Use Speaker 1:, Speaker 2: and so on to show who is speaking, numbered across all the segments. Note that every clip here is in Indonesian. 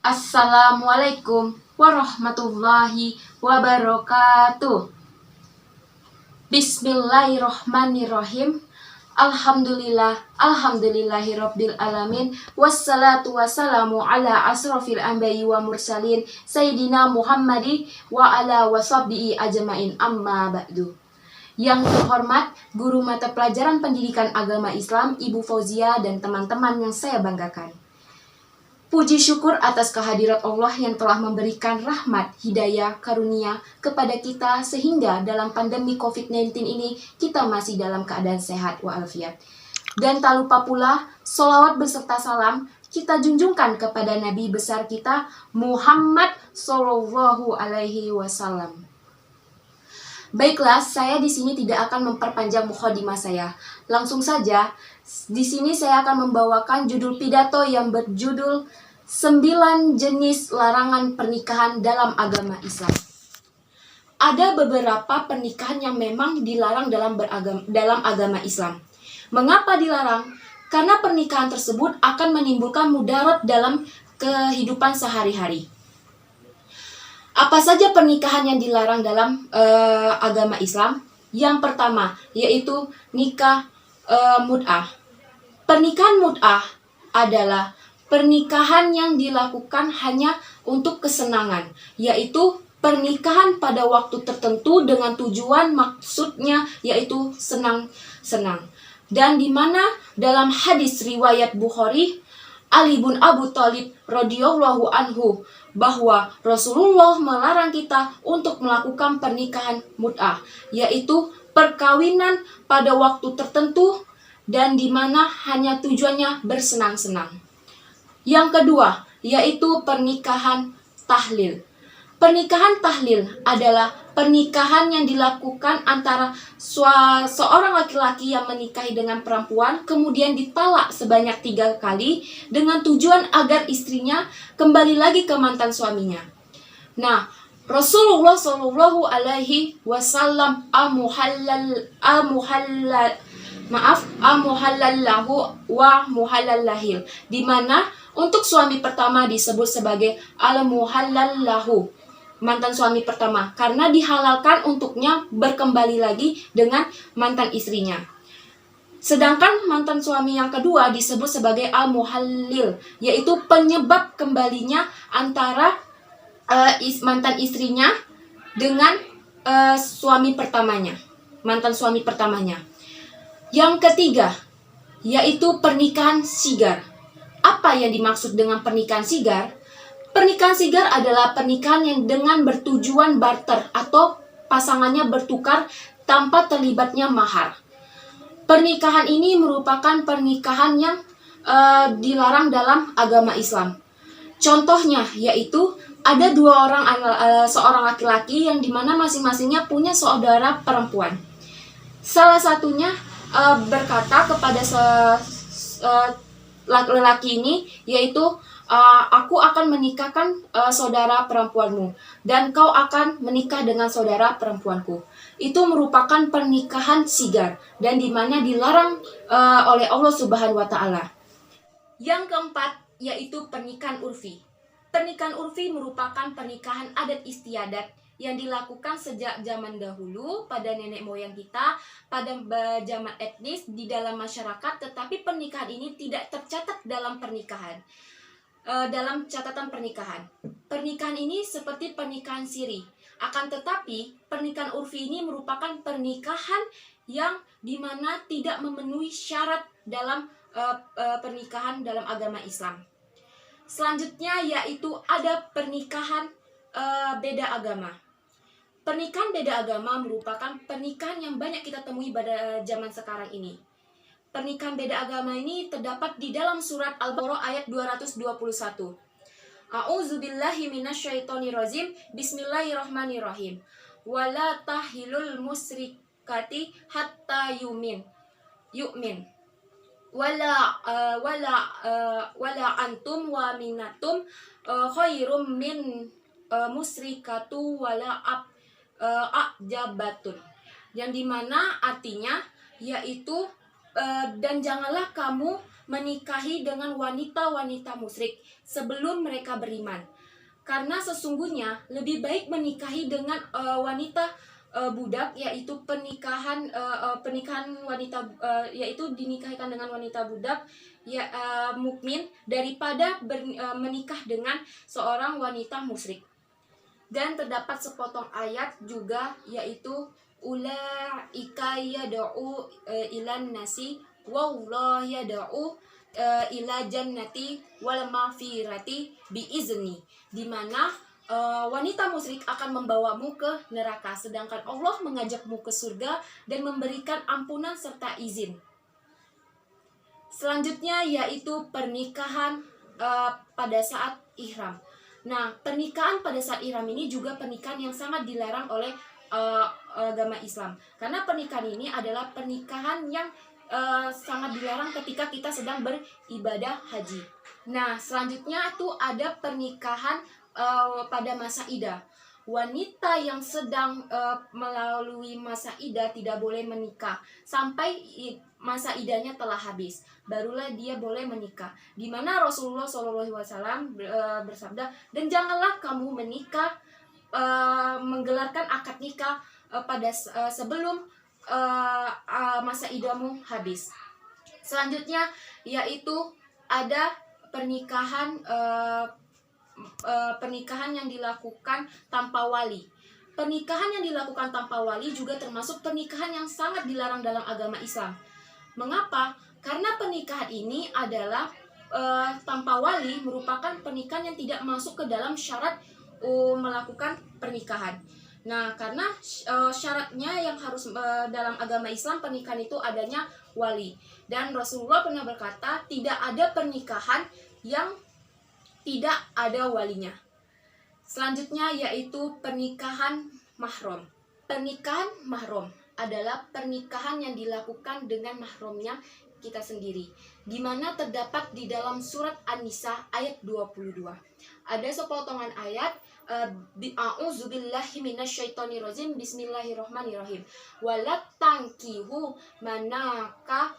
Speaker 1: Assalamualaikum warahmatullahi wabarakatuh. Bismillahirrohmanirrohim. Alhamdulillahirabbil alamin. Wassalatu wassalamu ala asrofil anbiya'i wa mursalin Sayyidina Muhammadi wa ala washabbihi ajmain, amma ba'du. Yang terhormat guru mata pelajaran pendidikan agama Islam Ibu Fauzia dan teman-teman yang saya banggakan. Puji syukur atas kehadirat Allah yang telah memberikan rahmat, hidayah, karunia kepada kita sehingga dalam pandemi COVID-19 ini kita masih dalam keadaan sehat walafiat. Dan tak lupa pula, sholawat beserta salam kita junjungkan kepada Nabi besar kita Muhammad Sallallahu Alaihi Wasallam. Baiklah, saya di sini tidak akan memperpanjang mukhodimah saya. Langsung saja, di sini saya akan membawakan judul pidato yang berjudul 9 jenis larangan pernikahan dalam agama Islam. Ada beberapa pernikahan yang memang dilarang dalam agama Islam. Mengapa dilarang? Karena pernikahan tersebut akan menimbulkan mudarat dalam kehidupan sehari-hari. Apa saja pernikahan yang dilarang dalam agama Islam? Yang pertama, yaitu nikah mut'ah. Pernikahan mut'ah adalah pernikahan yang dilakukan hanya untuk kesenangan, yaitu pernikahan pada waktu tertentu dengan tujuan maksudnya yaitu senang-senang. Dan di mana dalam hadis riwayat Bukhari, Ali bin Abu Thalib radhiyallahu anhu bahwa Rasulullah melarang kita untuk melakukan pernikahan mut'ah, yaitu perkawinan pada waktu tertentu dan di mana hanya tujuannya bersenang-senang. Yang kedua, yaitu pernikahan tahlil. Pernikahan tahlil adalah pernikahan yang dilakukan antara seorang laki-laki yang menikahi dengan perempuan, kemudian ditalak sebanyak 3 kali dengan tujuan agar istrinya kembali lagi ke mantan suaminya. Nah, Rasulullah Shallallahu Alaihi Wasallam amuhallallahu wa muhalallahil, di mana untuk suami pertama disebut sebagai al-muhallallahu, mantan suami pertama, karena dihalalkan untuknya berkembali lagi dengan mantan istrinya. Sedangkan mantan suami yang kedua disebut sebagai al-muhallil, yaitu penyebab kembalinya antara mantan istrinya dengan suami pertamanya, mantan suami pertamanya. Yang ketiga, yaitu pernikahan sigar. Apa yang dimaksud dengan pernikahan sigar? Pernikahan sigar adalah pernikahan yang dengan bertujuan barter atau pasangannya bertukar tanpa terlibatnya mahar. Pernikahan ini merupakan pernikahan yang dilarang dalam agama Islam. Contohnya yaitu ada seorang laki-laki yang dimana masing-masingnya punya saudara perempuan. Salah satunya berkata kepada laki-laki ini, yaitu aku akan menikahkan saudara perempuanmu dan kau akan menikah dengan saudara perempuanku. Itu merupakan pernikahan sigar dan dimana dilarang oleh Allah Subhanahu wa Ta'ala. Yang keempat, yaitu pernikahan urfi. Pernikahan urfi merupakan pernikahan adat istiadat yang dilakukan sejak zaman dahulu pada nenek moyang kita, pada zaman etnis di dalam masyarakat, tetapi pernikahan ini tidak tercatat dalam dalam catatan pernikahan. Pernikahan ini seperti pernikahan siri. Akan tetapi pernikahan urfi ini merupakan pernikahan yang dimana tidak memenuhi syarat dalam pernikahan dalam agama Islam. Selanjutnya yaitu ada pernikahan beda agama. Pernikahan beda agama merupakan pernikahan yang banyak kita temui pada zaman sekarang ini. Pernikahan beda agama ini terdapat di dalam surat Al-Baqarah ayat 221. A'udzubillahi minasyaitonirrajim. Bismillahirrahmanirrahim. Wala tahilul musyrikati hatta yu'min. Wala antum wa minatum khairum min musyrikatu wala ajabatun, yang dimana artinya yaitu dan janganlah kamu menikahi dengan wanita-wanita musyrik sebelum mereka beriman. Karena sesungguhnya lebih baik menikahi dengan wanita budak, yaitu pernikahan wanita, yaitu dinikahkan dengan wanita budak ya mukmin, daripada menikah dengan seorang wanita musyrik. Dan terdapat sepotong ayat juga, yaitu ulaika yad'u ilan nasi wallahu yad'u ila jannati wal mafirati biizni, di mana wanita musyrik akan membawamu ke neraka, sedangkan Allah mengajakmu ke surga dan memberikan ampunan serta izin. Selanjutnya yaitu pernikahan pada saat ihram. Nah, pernikahan pada saat ihram ini juga pernikahan yang sangat dilarang oleh agama Islam. Karena pernikahan ini adalah pernikahan yang sangat dilarang ketika kita sedang beribadah haji. Nah, selanjutnya itu ada pernikahan pada masa idah. Wanita yang sedang melalui masa idah tidak boleh menikah sampai masa idahnya telah habis, barulah dia boleh menikah. Di mana Rasulullah SAW bersabda, dan janganlah kamu menikah, menggelarkan akad nikah pada sebelum masa idahmu habis. Selanjutnya yaitu ada pernikahan yang dilakukan tanpa wali. Pernikahan yang dilakukan tanpa wali juga termasuk pernikahan yang sangat dilarang dalam agama Islam. Mengapa? Karena pernikahan ini adalah tanpa wali merupakan pernikahan yang tidak masuk ke dalam syarat melakukan pernikahan. Nah, karena syaratnya yang harus dalam agama Islam pernikahan itu adanya wali. Dan Rasulullah pernah berkata, tidak ada pernikahan yang tidak ada walinya. Selanjutnya yaitu pernikahan mahram. Pernikahan mahram adalah pernikahan yang dilakukan dengan mahramnya kita sendiri, di mana terdapat di dalam surat An-Nisa ayat 22. Ada sepotongan ayat, a'udzubillahi minasyaitonirrajim, bismillahirrahmanirrahim. Walat tankihu manaka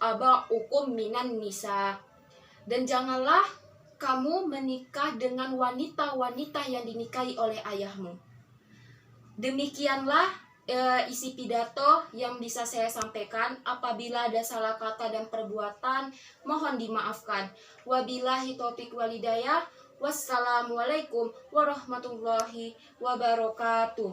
Speaker 1: aba'ukum minan nisa. Dan janganlah kamu menikah dengan wanita-wanita yang dinikahi oleh ayahmu. Demikianlah isi pidato yang bisa saya sampaikan. Apabila ada salah kata dan perbuatan, mohon dimaafkan. Wabillahi taufiq walhidayah. Wassalamualaikum warahmatullahi wabarakatuh.